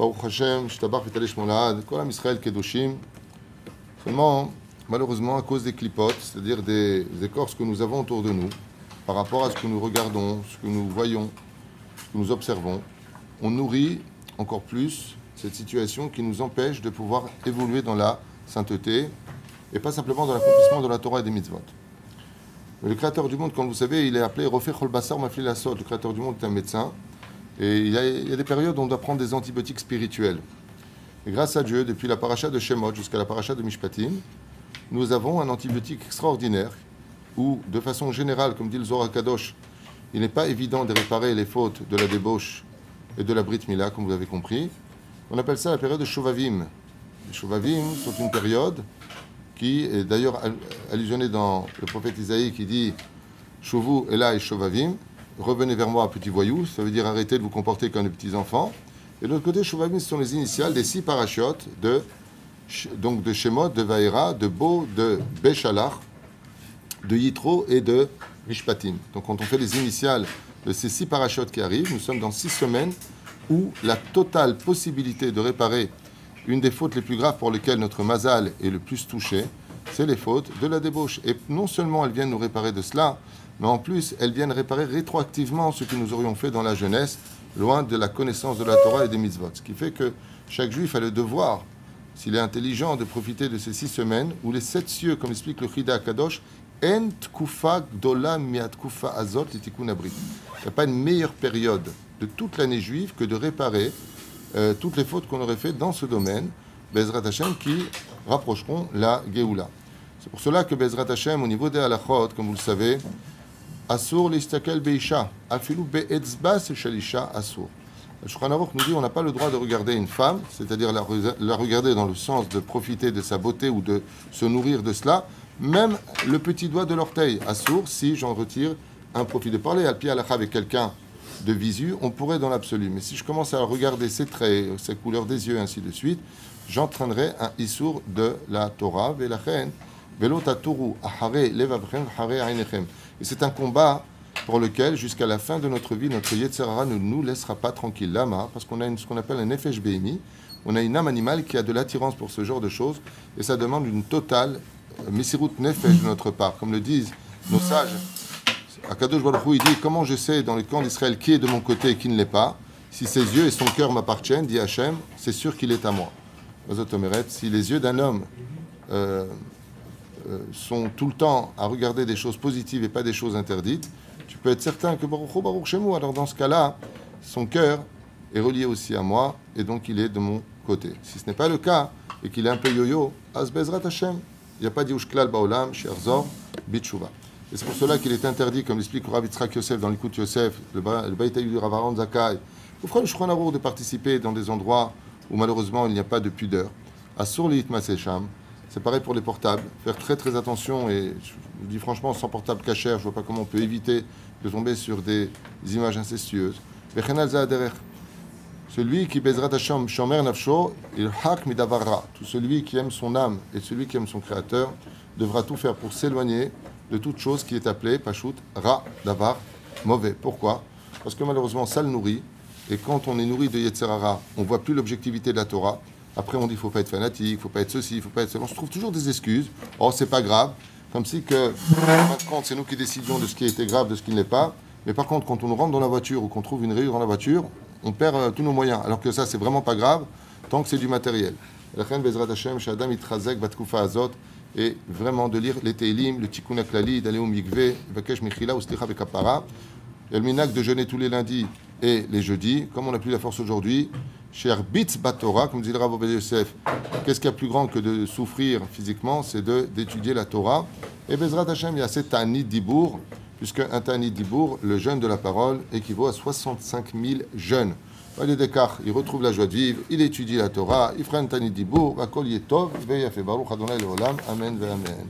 Baruch Hashem, Shtabach V'Talei Shmolad, Kol Am Israël Kedoshim. Seulement, malheureusement, à cause des clipotes, c'est-à-dire des écorces que nous avons autour de nous, par rapport à ce que nous regardons, ce que nous voyons, ce que nous observons, on nourrit encore plus cette situation qui nous empêche de pouvoir évoluer dans la sainteté et pas simplement dans l'accomplissement de la Torah et des mitzvot. Le Créateur du monde, comme vous savez, il est appelé Rofei Chol Basar Mafli Lasot. Le Créateur du monde est un médecin et il y a des périodes où on doit prendre des antibiotiques spirituels. Et grâce à Dieu, depuis la paracha de Shemot jusqu'à la paracha de Mishpatim, nous avons un antibiotique extraordinaire où, de façon générale, comme dit le Zohar Kadosh, il n'est pas évident de réparer les fautes de la débauche et de la Brit Mila, comme vous avez compris. On appelle ça la période de Shovavim. Les Shovavim sont une période qui est d'ailleurs allusionnée dans le prophète Isaïe qui dit « Shovu Elai Shovavim » revenez vers moi, petits voyous, ça veut dire arrêtez de vous comporter comme des petits enfants. Et de l'autre côté, Shovavim, ce sont les initiales des 6 parachutes de Shemot, de Vaïra, de Bo, de Béchalach, de Yitro et de Mishpatim. Donc quand on fait les initiales de ces 6 parachutes qui arrivent, nous sommes dans 6 semaines où la totale possibilité de réparer une des fautes les plus graves pour lesquelles notre mazal est le plus touché, c'est les fautes de la débauche. Et non seulement elles viennent nous réparer de cela, mais en plus elles viennent réparer rétroactivement ce que nous aurions fait dans la jeunesse, loin de la connaissance de la Torah et des mitzvot. Ce qui fait que chaque juif a le devoir, s'il est intelligent, de profiter de ces 6 semaines où les 7 cieux, comme explique le Chida Kadosh, En tkufa gdola miat tkufa azot litikun abrit. Il n'y a pas une meilleure période de toute l'année juive que de réparer toutes les fautes qu'on aurait faites dans ce domaine, Bezrat Hashem, qui rapprocheront la Géoula. C'est pour cela que Bezrat Hashem, au niveau des halachot, comme vous le savez, Asur listakel beisha, afilu be'etzba shalisha asur. Le Shulchan Aruch nous dit on n'a pas le droit de regarder une femme, c'est-à-dire la regarder dans le sens de profiter de sa beauté ou de se nourrir de cela, même le petit doigt de l'orteil. Asur, si j'en retire un profit de parler, al pi halacha avec quelqu'un de visu, on pourrait dans l'absolu. Mais si je commence à regarder ses traits, ses couleurs des yeux, ainsi de suite, j'entraînerai un issour de la Torah, velachen, velo taturu, ahare levavchem, ahare ainechem. Et c'est un combat pour lequel, jusqu'à la fin de notre vie, notre Yetzer Hara ne nous laissera pas tranquille. Lama, parce qu'on a ce qu'on appelle un nefesh behimi, on a une âme animale qui a de l'attirance pour ce genre de choses, et ça demande une totale misirut nefesh de notre part. Comme le disent nos sages, Akadosh Baruch Hu, il dit comment je sais dans le camp d'Israël qui est de mon côté et qui ne l'est pas. Si ses yeux et son cœur m'appartiennent, dit Hachem, c'est sûr qu'il est à moi. Si les yeux d'un homme sont tout le temps à regarder des choses positives et pas des choses interdites, tu peux être certain que Baruch Hu, Baruch Shemu, alors dans ce cas-là, son cœur est relié aussi à moi et donc il est de mon côté. Si ce n'est pas le cas et qu'il est un peu yo-yo, Az Bezrat Hashem, il n'y a pas dit Ushklal Baolam, Sherzor, Bitshuva. Et c'est pour cela qu'il est interdit, comme l'explique Rav Yitzhak Yosef dans l'Ikut Yosef, le Beit Haïdu Rav Aaron Zakai, au frère Shulchan Aruch de participer dans des endroits où malheureusement il n'y a pas de pudeur. Asur li yitmaseh sham, c'est pareil pour les portables, faire très très attention, et je vous dis franchement, sans portable cachère, je ne vois pas comment on peut éviter de tomber sur des images incestueuses. Vechenal za'aderech, celui qui bezrat Hashem shomer nafsho, il hak midavarra, tout celui qui aime son âme et celui qui aime son créateur devra tout faire pour s'éloigner de toute chose qui est appelée, Pachout, Ra, Davar, mauvais. Pourquoi? Parce que malheureusement, ça le nourrit. Et quand on est nourri de Yetzer Hara, on ne voit plus l'objectivité de la Torah. Après, on dit, il ne faut pas être fanatique, il ne faut pas être ceci, il ne faut pas être cela. On se trouve toujours des excuses. Oh, c'est pas grave. Comme si que, en fin de compte, c'est nous qui décidions de ce qui était grave, de ce qui ne l'est pas. Mais par contre, quand on rentre dans la voiture ou qu'on trouve une rayure dans la voiture, on perd tous nos moyens. Alors que ça, c'est vraiment pas grave, tant que c'est du matériel. Et vraiment de lire les Teilim, le Tikkun HaKlali, d'aller au Mikveh, Vakesh Mechila ou Slicha Vekapara. Il y a le Minak de jeûner tous les lundis et les jeudis. Comme on n'a plus la force aujourd'hui, chez Arbitz Batorah, comme dit le Rav Ovadia Yosef, qu'est-ce qu'il y a plus grand que de souffrir physiquement? C'est d'étudier la Torah. Et Bezrat Hashem, il y a cet Ta'anit Dibour, puisque un Ta'anit Dibour, le jeûne de la parole, équivaut à 65 000 jeûnes. Les Descartes, il retrouve la joie de vivre, il étudie la Torah, il fera un Ta'anit Dibour, va kol yetov, ve yafe baruch Adonai le'olam, amen ve amen.